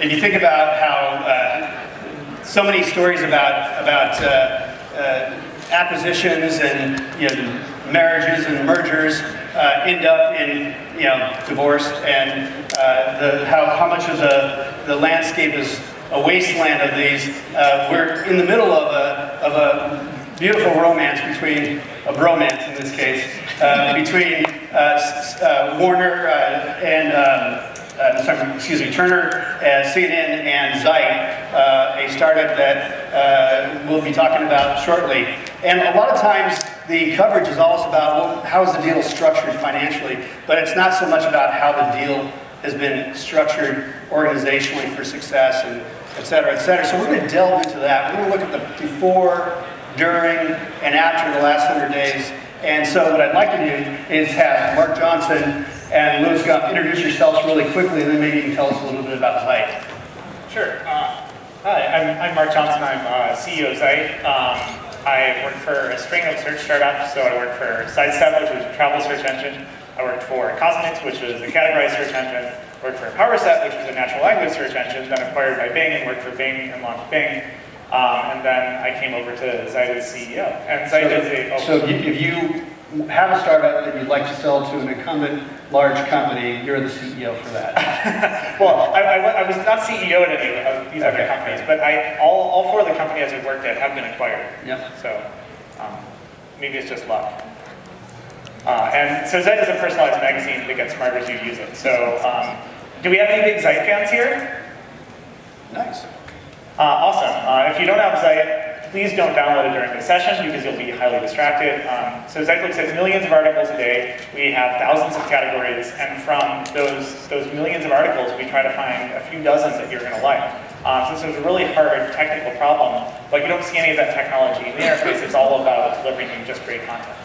if you think about how so many stories about acquisitions and marriages and mergers end up in divorce, and how much of the landscape is a wasteland of these. We're in the middle of a beautiful romance between a bromance in this case between Warner and Turner, CNN, and Zite, a startup that we'll be talking about shortly. And a lot of times the coverage is always about, well, how is the deal structured financially, but it's not so much about how the deal has been structured organizationally for success, and et cetera, et cetera. So we're going to delve into that. We're going to look at the before, during, and after the last 100 days. And so what I'd like to do is have Mark Johnson and Louis Gump introduce yourselves really quickly, and then maybe you can tell us a little bit about Zite. Sure. Hi, I'm Mark Johnson. I'm CEO of Zite. I work for a string of search startups. So I worked for Sidestep, which was a travel search engine. I worked for Cosmetics, which was a categorized search engine. I worked for PowerSet, which was a natural language search engine, then acquired by Bing and worked for Bing and launched Bing. And then I came over to Zite as CEO. And Zite is a... Oh. So if you have a startup that you'd like to sell to an incumbent large company, you're the CEO for that. Well, I was not CEO at any of these other companies, but all four of the companies I've worked at have been acquired. Yep. So maybe it's just luck. And so Zite is a personalized magazine that gets smarter as you use it. So do we have any big Zite fans here? Nice. Awesome. If you don't have Zite, please don't download it during the session because you'll be highly distracted. So Zite looks at millions of articles a day. We have thousands of categories, and from those millions of articles, we try to find a few dozen that you're going to like. So this is a really hard technical problem, but you don't see any of that technology in the interface. It's all about delivering you just great content.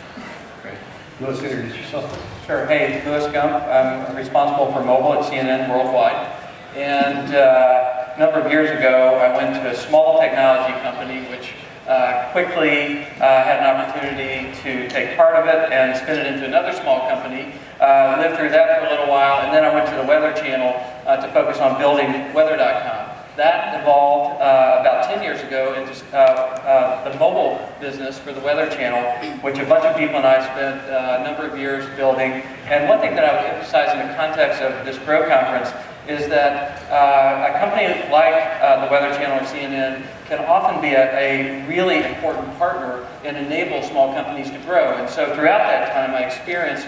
Great. Louis, introduce yourself. Sure. Hey, Louis Gump. I'm responsible for mobile at CNN worldwide. And a number of years ago, I went to a small technology company which quickly had an opportunity to take part of it and spin it into another small company. Lived through that for a little while, and then I went to the Weather Channel to focus on building weather.com. That evolved about 10 years ago into the mobile business for the Weather Channel, which a bunch of people and I spent a number of years building. And one thing that I would emphasize in the context of this Grow conference is that a company like the Weather Channel or CNN can often be a really important partner and enable small companies to grow. And so throughout that time, I experienced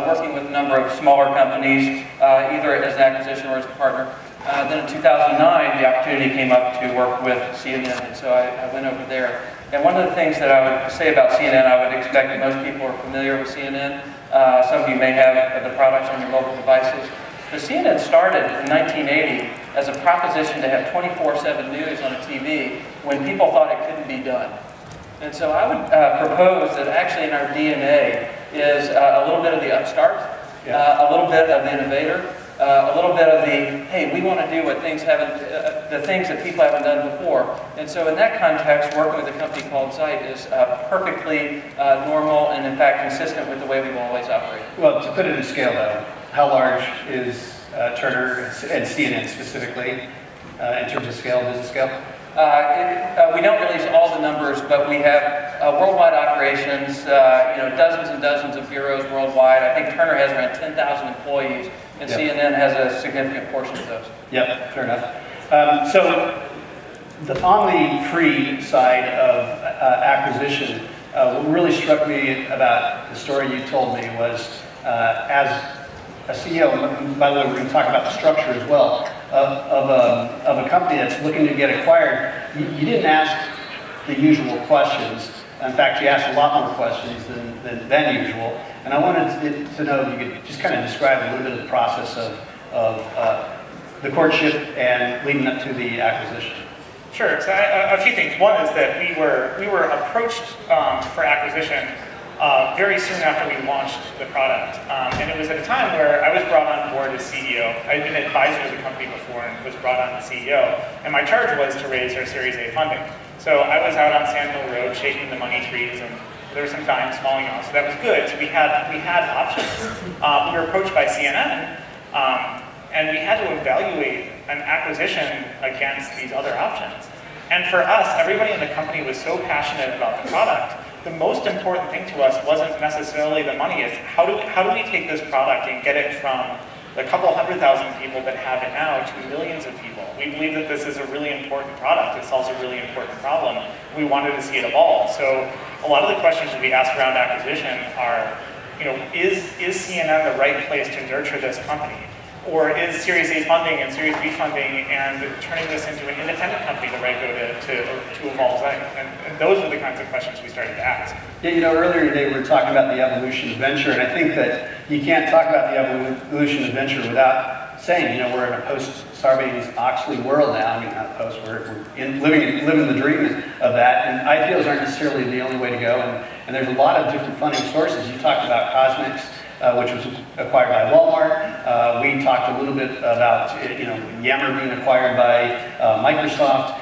working with a number of smaller companies, either as an acquisition or as a partner. Then in 2009, the opportunity came up to work with CNN, and so I went over there. And one of the things that I would say about CNN, I would expect that most people are familiar with CNN. Some of you may have the products on your mobile devices. The CNN started in 1980 as a proposition to have 24/7 news on a TV when people thought it couldn't be done. And so I would propose that actually in our DNA is a little bit of the upstart, a little bit of the innovator, a little bit of the, hey, we want to do what things haven't, the things that people haven't done before. And so in that context, working with a company called Zite is perfectly normal and in fact consistent with the way we've always operated. Well, to put it in scale though, how large is Turner and CNN specifically in terms of scale, business scale? We don't release all the numbers, but we have worldwide operations, dozens and dozens of bureaus worldwide. I think Turner has around 10,000 employees, and CNN has a significant portion of those. Yep, fair enough. So on the free side of acquisition, what really struck me about the story you told me was as a CEO, by the way, we're going to talk about the structure as well, of a company that's looking to get acquired. You didn't ask the usual questions. In fact, you asked a lot more questions than usual. And I wanted to know if you could just kind of describe a little bit of the process of the courtship and leading up to the acquisition. Sure. So a few things. One is that we were approached for acquisition very soon after we launched the product. And it was at a time where I was brought on board as CEO. I had been an advisor to the company before and was brought on as CEO. And my charge was to raise our Series A funding. So I was out on Sand Hill Road shaking the money trees, and there were some dimes falling off. So that was good. So we had options. We were approached by CNN, and we had to evaluate an acquisition against these other options. And for us, everybody in the company was so passionate about the product. The most important thing to us wasn't necessarily the money. It's how do we take this product and get it from the couple 100,000 people that have it now to millions of people. We believe that this is a really important product. It solves a really important problem. We wanted to see it evolve. So a lot of the questions that we ask around acquisition are, is CNN the right place to nurture this company? Or is Series A funding and Series B funding and turning this into an independent company the right go to evolve Zite? And those are the kinds of questions we started to ask. Yeah, earlier today we were talking about the evolution of venture, and I think that you can't talk about the evolution of venture without saying, we're in a post-Sarbanes-Oxley world now. I mean, not post, we're living the dream of that, and IPOs aren't necessarily the only way to go, and there's a lot of different funding sources. You talked about Cosmix, which was acquired by Walmart. We talked a little bit about Yammer being acquired by Microsoft,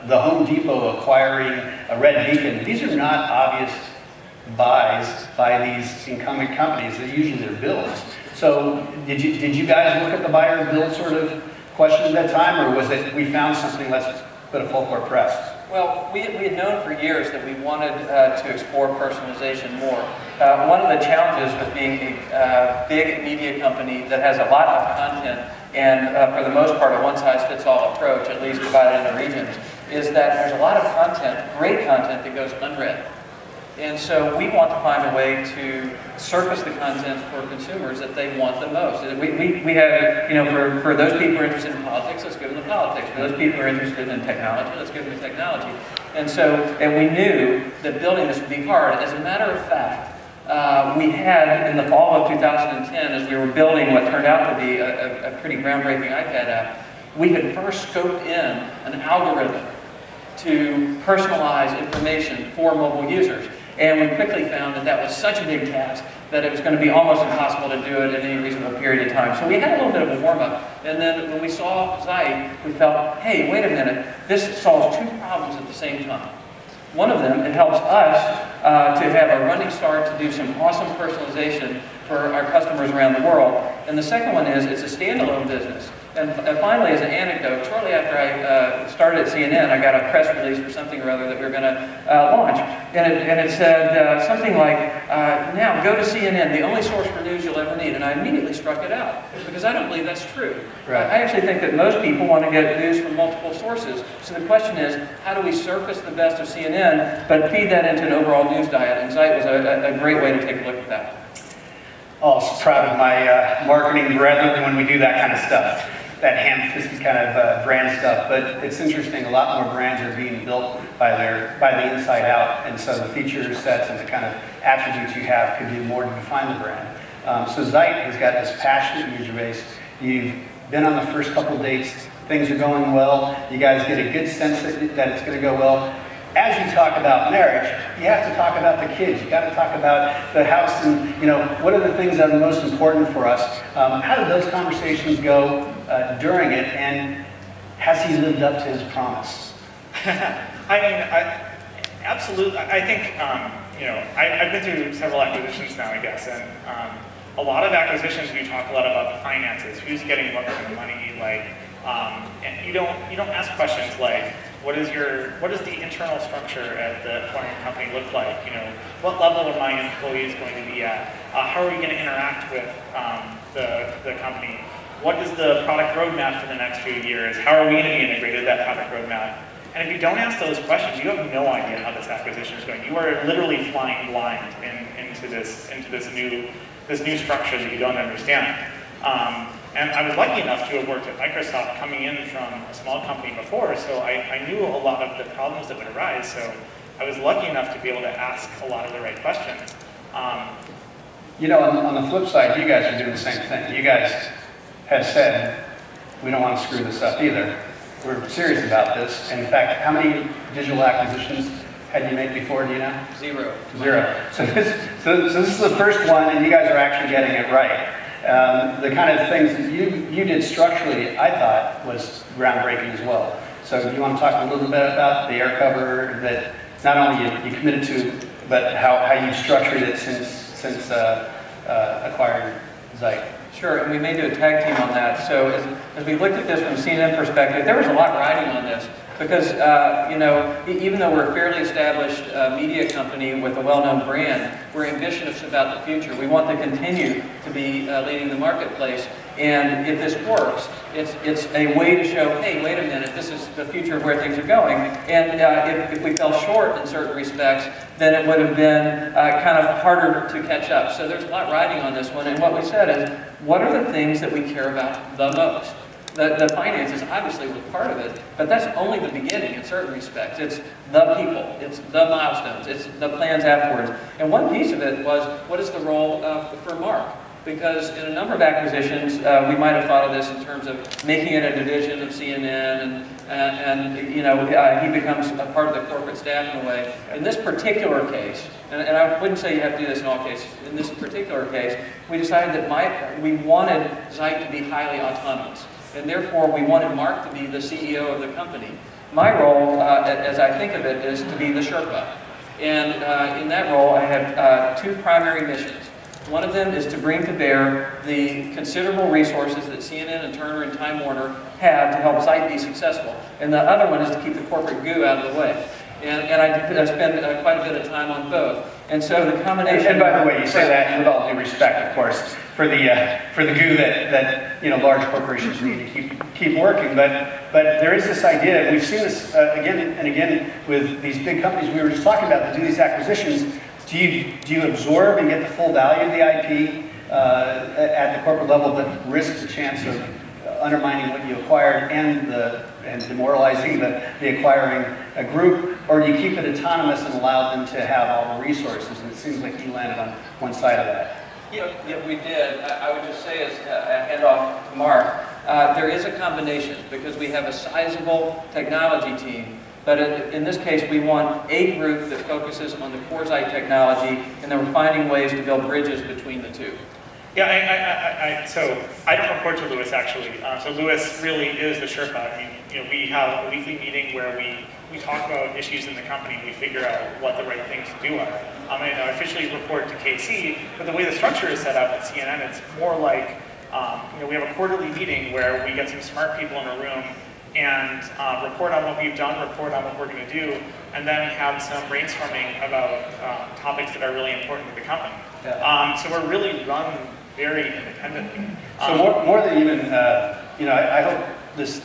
the Home Depot acquiring Red Beacon. These are not obvious buys by these incumbent companies. They're usually their builds. So did you guys look at the buy or build sort of question at that time, or was it we found something, let's put a full court press? Well, we had known for years that we wanted to explore personalization more. One of the challenges with being a big media company that has a lot of content and for the most part a one-size-fits-all approach, at least divided into regions, is that there's a lot of content, great content, that goes unread. And so we want to find a way to surface the content for consumers that they want the most. We have, for those people who are interested in politics, let's give them the politics. For those people who are interested in technology, let's give them the technology. And we knew that building this would be hard. As a matter of fact, we had, in the fall of 2010, as we were building what turned out to be a pretty groundbreaking iPad app, we had first scoped in an algorithm to personalize information for mobile users. And we quickly found that that was such a big task that it was going to be almost impossible to do it in any reasonable period of time. So we had a little bit of a warm-up. And then when we saw Zite, we felt, hey, wait a minute, this solves two problems at the same time. One of them, it helps us to have a running start to do some awesome personalization for our customers around the world. And the second one is, it's a standalone business. And finally, as an anecdote, shortly after I started at CNN, I got a press release for something or other that we were going to launch. And it said something like, now go to CNN, the only source for news you'll ever need. And I immediately struck it out, because I don't believe that's true. Right. I actually think that most people want to get news from multiple sources. So the question is, how do we surface the best of CNN, but feed that into an overall news diet? And Zite was a great way to take a look at that. Also proud of my marketing brethren when we do that kind of stuff. That ham-fisted kind of brand stuff, but it's interesting. A lot more brands are being built by the inside out, and so the feature sets and the kind of attributes you have could do more to define the brand. So Zite has got this passionate user base. You've been on the first couple dates. Things are going well. You guys get a good sense that it's going to go well. As you talk about marriage, you have to talk about the kids. You got to talk about the house, and what are the things that are most important for us. How did those conversations go during it, and has he lived up to his promise? Absolutely. I think I've been through several acquisitions now, I guess, and a lot of acquisitions you talk a lot about the finances, who's getting what kind of money, and you don't ask questions like, what is the internal structure at the acquiring company look like? What level are my employees going to be at? How are we going to interact with the company? What is the product roadmap for the next few years? How are we going to be integrated with that product roadmap? And if you don't ask those questions, you have no idea how this acquisition is going. You are literally flying blind into this new structure that you don't understand. And I was lucky enough to have worked at Microsoft coming in from a small company before, so I knew a lot of the problems that would arise, so I was lucky enough to be able to ask a lot of the right questions. On the flip side, you guys are doing the same thing. You guys have said, we don't want to screw this up either. We're serious about this. And in fact, how many digital acquisitions had you made before, do you know? Zero. So this is the first one, and you guys are actually getting it right. The kind of things that you did structurally, I thought, was groundbreaking as well. So do you want to talk a little bit about the air cover that not only you committed to, but how you've structured it since acquiring Zite? Sure, and we may do a tag team on that. So as we looked at this from CNN perspective, there was a lot riding on this because, you know, even though we're a fairly established media company with a well-known brand, we're ambitious about the future. We want to continue to be leading the marketplace. And if this works, it's a way to show, hey, wait a minute, this is the future of where things are going. And if we fell short in certain respects, then it would have been kind of harder to catch up. So there's a lot riding on this one. And what we said is, what are the things that we care about the most? The finances obviously was part of it, but that's only the beginning in certain respects. It's the people, it's the milestones, it's the plans afterwards. And one piece of it was, what is the role for Mark? Because in a number of acquisitions, we might have thought of this in terms of making it a division of CNN, and you know, he becomes a part of the corporate staff in a way. In this particular case, and I wouldn't say you have to do this in all cases, in this particular case, we decided that we wanted Zite to be highly autonomous, and therefore we wanted Mark to be the CEO of the company. My role, as I think of it, is to be the Sherpa. And in that role, I have two primary missions. One of them is to bring to bear the considerable resources that CNN and Turner and Time Warner have to help Zite be successful. And the other one is to keep the corporate goo out of the way. And I spend quite a bit of time on both. And so the combination... And by the way, you say that with all due respect, of course, for the goo that you know, large corporations need to keep working. But there is this idea, we've seen this again and again with these big companies we were just talking about that do these acquisitions. Do you absorb and get the full value of the IP at the corporate level, but risk the chance of undermining what you acquired and demoralizing the acquiring group, or do you keep it autonomous and allow them to have all the resources? And it seems like you landed on one side of that. Yeah, we did. I would just say, as a handoff to Mark, there is a combination because we have a sizable technology team. But in this case, we want a group that focuses on the core Zite technology, and then we're finding ways to build bridges between the two. Yeah, so I don't report to Louis actually. So Louis really is the Sherpa. I mean, you know, we have a weekly meeting where we talk about issues in the company and we figure out what the right things to do are. I officially report to KC, but the way the structure is set up at CNN, it's more like you know, we have a quarterly meeting where we get some smart people in a room and report on what we've done, report on what we're going to do, and then have some brainstorming about topics that are really important to the company. Yeah. So we're really run very independently. So more than even, you know, I hope this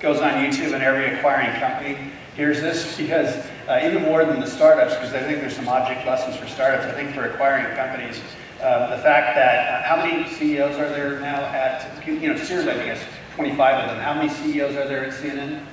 goes on YouTube and every acquiring company hears this, because even more than the startups, because I think there's some object lessons for startups, I think for acquiring companies, the fact that, how many CEOs are there now at, you know, Sears, I think, 25 of them. How many CEOs are there at CNN?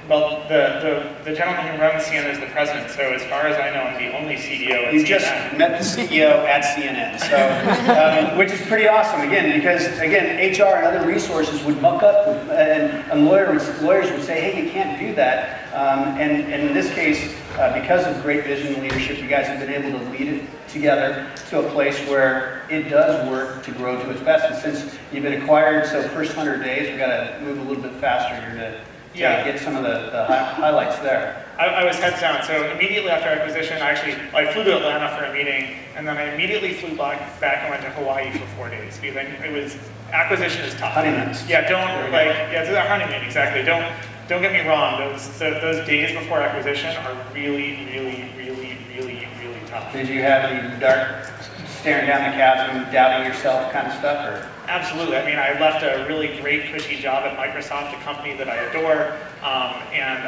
Well, the gentleman who runs CNN is the president, so as far as I know, I'm the only CEO at CNN. You just met the CEO at CNN, so, which is pretty awesome, again, because, again, HR and other resources would muck up, and lawyers would say, hey, you can't do that. And in this case, because of great vision and leadership, you guys have been able to lead it together to a place where it does work to grow to its best. And since you've been acquired, so first 100 days, we've got to move a little bit faster here to get some of the highlights there. I was heads down. So immediately after acquisition, I flew to Atlanta for a meeting, and then I immediately flew back and went to Hawaii for 4 days because acquisition is tough. Honeymoon. Yeah, it's a honeymoon, exactly. Don't get me wrong. Those days before acquisition are really, really, really, really, really tough. Did you have any dark, staring down the chasm, doubting yourself kind of stuff, or? Absolutely. I mean, I left a really great, cushy job at Microsoft, a company that I adore, and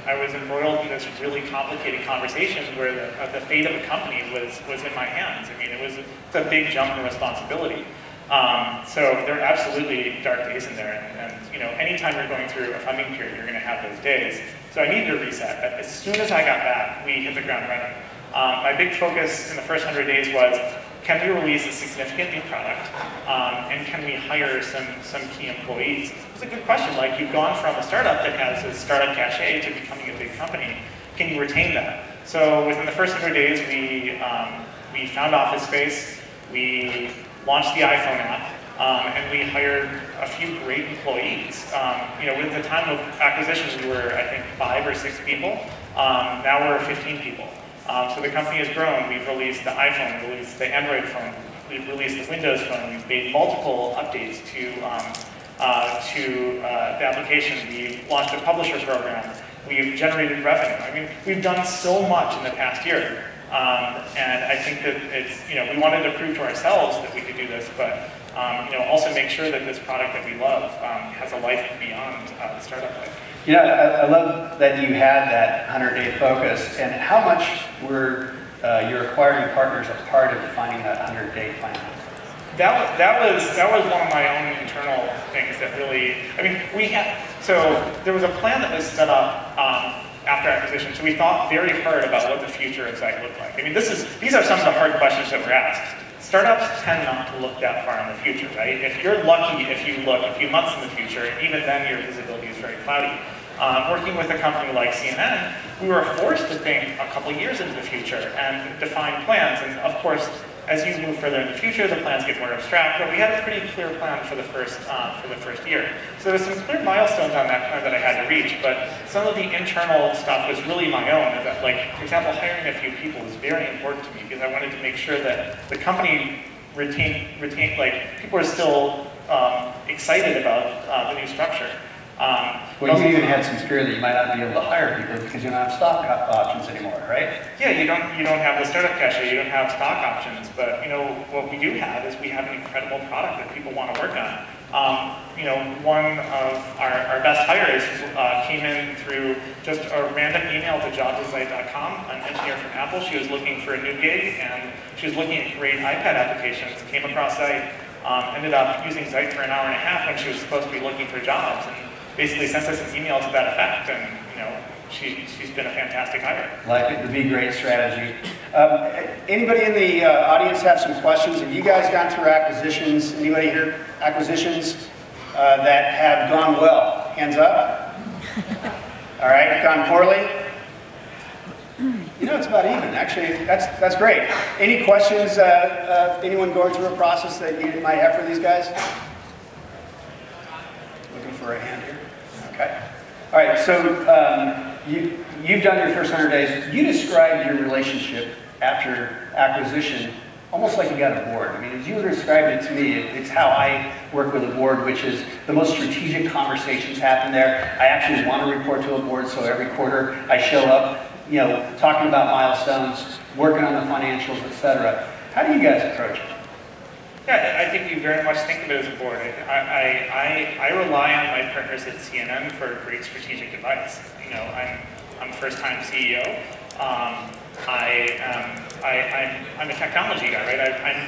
I was embroiled in this really complicated conversation where the fate of a company was in my hands. I mean, it's a big jump in responsibility. So there are absolutely dark days in there, and you know, anytime you're going through a funding period, you're going to have those days. So I needed a reset. But as soon as I got back, we hit the ground running. My big focus in the first 100 days was, can we release a significant new product, and can we hire some key employees? It's a good question. Like, you've gone from a startup that has a startup cachet to becoming a big company. Can you retain that? So within the first 100 days, we found office space, we launched the iPhone app, and we hired a few great employees. You know, with the time of acquisition, we were, I think, 5 or 6 people. Now we're 15 people. So the company has grown. We've released the iPhone, we released the Android phone, we've released the Windows Phone. We've made multiple updates to the application. We've launched a publisher program. We've generated revenue. I mean, we've done so much in the past year. And I think that it's, we wanted to prove to ourselves that we could do this, but also make sure that this product that we love has a life beyond the startup life. I love that you had that 100-day focus, and how much were your acquiring partners a part of defining that 100-day plan? That was one of my own internal things that really, so there was a plan that was set up after acquisition, so we thought very hard about what the future of Zite looked like. I mean, these are some of the hard questions that were asked. Startups tend not to look that far in the future, right? If you're lucky, if you look a few months in the future, even then your visibility is very cloudy. Working with a company like CNN, we were forced to think a couple years into the future and define plans. And of course, as you move further in the future, the plans get more abstract, but we had a pretty clear plan for the first year. So there's some clear milestones on that plan that I had to reach, but some of the internal stuff was really my own. That, like, for example, hiring a few people was very important to me because I wanted to make sure that the company retained like, people are still excited about the new structure. Well, you even had some fear that you might not be able to hire people because you don't have stock options anymore, right? Yeah, you don't have the startup cash, you don't have stock options, but what we do have is we have an incredible product that people want to work on. One of our best hires came in through just a random email to jobs@zite.com, an engineer from Apple. She was looking for a new gig, and she was looking at great iPad applications, came across Zite, ended up using Zite for an hour and a half when she was supposed to be looking for jobs, and basically sent us an email to that effect, and she's been a fantastic hire. Like it would be a great strategy. Anybody in the audience have some questions? Have you guys gone through acquisitions? Anybody here acquisitions that have gone well? Hands up. All right, gone poorly? It's about even. Actually, that's great. Any questions? Anyone going through a process that you might have for these guys? Looking for a hand here. Okay. All right, so you've done your first 100 days. You described your relationship after acquisition almost like you got a board. I mean, as you described it to me, it's how I work with a board, which is the most strategic conversations happen there. I actually want to report to a board, so every quarter I show up, talking about milestones, working on the financials, etc. How do you guys approach it? Yeah, I think we very much think of it as a board. I rely on my partners at CNN for great strategic advice. I'm a first-time CEO. I'm a technology guy, right?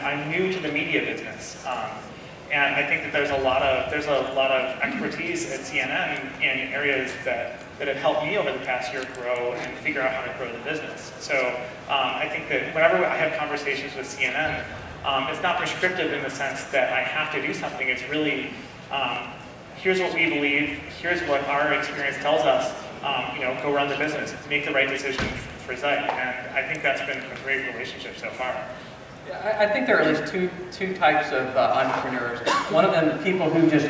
I'm new to the media business, and I think that there's a lot of expertise at CNN in areas that have helped me over the past year grow and figure out how to grow the business. So I think that whenever I have conversations with CNN, it's not prescriptive in the sense that I have to do something. It's really, here's what we believe, here's what our experience tells us, go run the business, make the right decision for Zite. And I think that's been a great relationship so far. Yeah, I think there are at least two types of entrepreneurs. One of them, people who just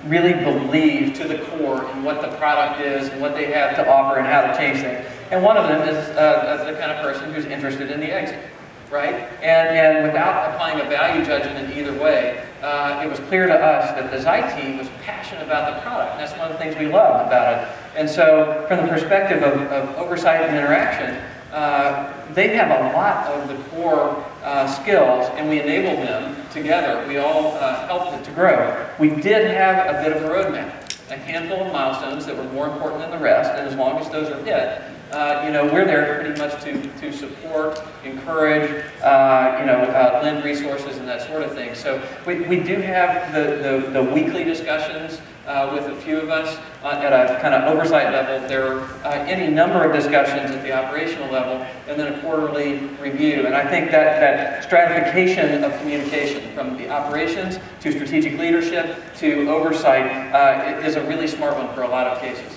really believe to the core in what the product is and what they have to offer and how to change things. And one of them is the kind of person who's interested in the exit. Right? And without applying a value judgment either way, it was clear to us that the Zite team was passionate about the product. And that's one of the things we loved about it. And so from the perspective of oversight and interaction, they have a lot of the core skills, and we enabled them together. We all helped it to grow. We did have a bit of a roadmap, a handful of milestones that were more important than the rest, and as long as those are hit, we're there pretty much to support, encourage, lend resources and that sort of thing. So we do have the weekly discussions with a few of us at a kind of oversight level. There are any number of discussions at the operational level, and then a quarterly review. And I think that stratification of communication from the operations to strategic leadership to oversight is a really smart one for a lot of cases.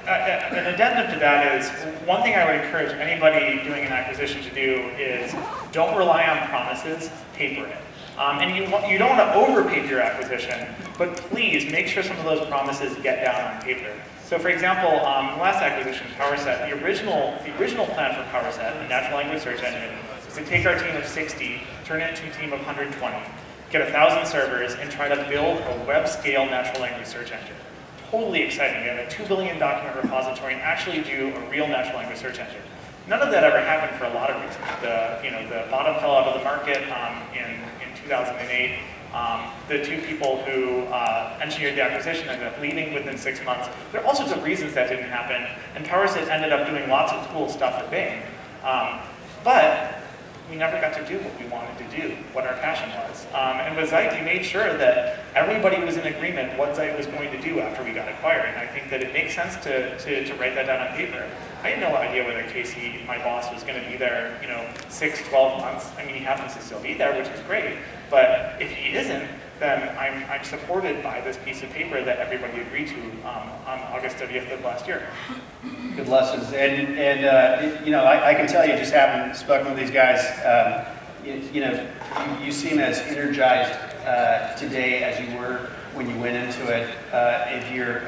An addendum to that is, one thing I would encourage anybody doing an acquisition to do is don't rely on promises, paper it. And you don't want to overpaper your acquisition, but please make sure some of those promises get down on paper. So for example, the last acquisition, PowerSet, the original plan for PowerSet, a natural language search engine, is to take our team of 60, turn it into a team of 120, get 1,000 servers, and try to build a web-scale natural language search engine. Totally exciting. We have a 2 billion document repository and actually do a real natural language search engine. None of that ever happened for a lot of reasons. The bottom fell out of the market in 2008. The two people who engineered the acquisition ended up leaving within 6 months. There are all sorts of reasons that didn't happen, and PowerSet ended up doing lots of cool stuff at Bing. But we never got to do what we wanted to do, what our passion was. And with Zite, we made sure that everybody was in agreement what Zite was going to do after we got acquired. And I think that it makes sense to write that down on paper. I had no idea whether Casey, my boss, was going to be there, 6, 12 months. I mean, he happens to still be there, which is great. But if he isn't, then I'm supported by this piece of paper that everybody agreed to on August 30th of last year. Good lessons, and I can tell you, just having spoken with these guys, you seem as energized today as you were when you went into it. If you're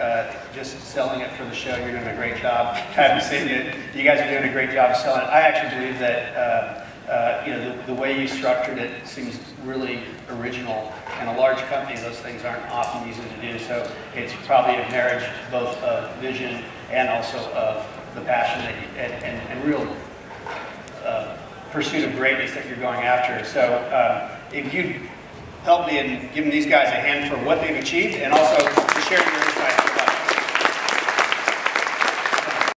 just selling it for the show, you're doing a great job. I haven't seen it. You guys are doing a great job selling it. I actually believe that the way you structured it seems really original. And a large company, those things aren't often easy to do. So it's probably a marriage both of vision and also of the passion that and real pursuit of greatness that you're going after. So if you'd help me in giving these guys a hand for what they've achieved and also to share your insights.